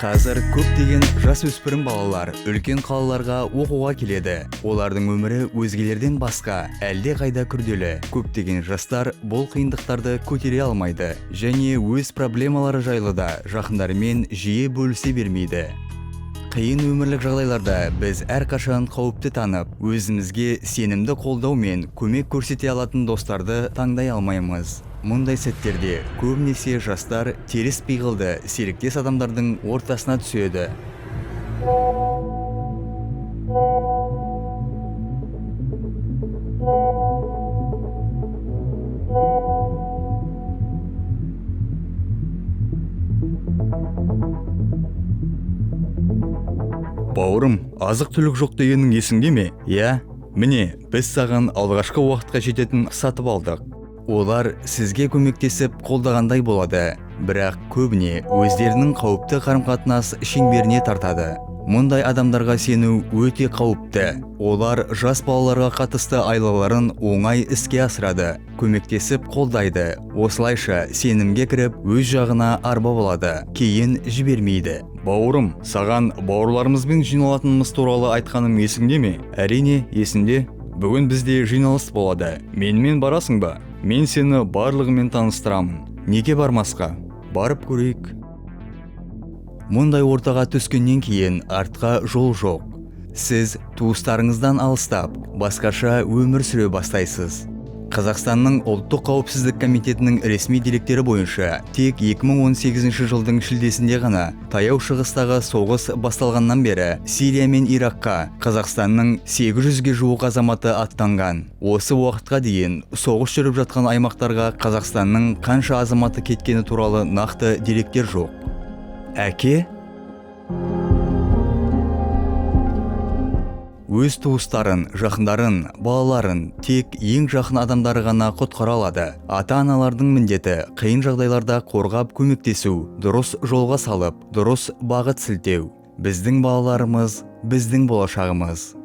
Қазір көптеген жасөспірім балалар үлкен қалаларға оқуға келеді. Олардың өмірі өзгелерден басқа, әлде қайда күрделі. Көптеген жастар бұл қиындықтарды көтере алмайды және өз проблемалары жайлы да жақындарымен жиі бөлісе бермейді. Қиын өмірлік жағдайларда біз әрқашан қауіпті танып, өзімізге сенімді қолдау мен көмек көрсете алатын достарды таңдай алмаймыз. Мұндай сәттерде көбінесе жастар теріс пиғылды серіктес адамдардың ортасына түседі. Бауырым, азық-түлік жоқ дегенің есіңде ме? Иә, міне, біз саған алғашқы уақытқа жететін сатып алдық. Олар сізге көмектесіп қолдағандай болады, бірақ көбіне өздерінің қауіпті қарым-қатынас шеңберіне тартады. Мұндай адамдарға сену өте қауіпті. Олар жас балаларға қатысты айлаларын оңай іске асырады, көмектесіп қолдайды. Осылайша сенімге кіріп, өз жағына арба болады, кейін жібермейді. Бауырым, саған бауырларымызбен жиналатынымыз туралы айтқаным есіңде ме? Әрине, есімде. Бүгін бізде жиналыс болады. Менімен барасың ба? Мен сені барлығымен таныстырамын. Неге бармасқа? Барып көрейік. Мұндай ортаға түскеннен кейін артқа жол жоқ. Сіз туыстарыңыздан алыстап, басқаша өмір сүре бастайсыз. Қазақстанның ұлттық қауіпсіздік комитетінің ресми деректері бойынша тек 2018 жылдың шілдесінде ғана таяу шығыстағы соғыс басталғаннан бері Сирия мен Иракқа Қазақстанның 800-ге жуық азаматы аттанған. Осы уақытқа дейін соғыс жүріп жатқан аймақтарға Қазақстанның қанша азаматы кеткені туралы нақты деректер жоқ. Әке? Өз туыстарын, жақындарын, балаларын тек ең жақын адамдары ғана құтқара алады. Ата-аналардың міндеті қиын жағдайларда қорғап көмектесу, дұрыс жолға салып, дұрыс бағыт сілтеу. Біздің балаларымыз, біздің болашағымыз.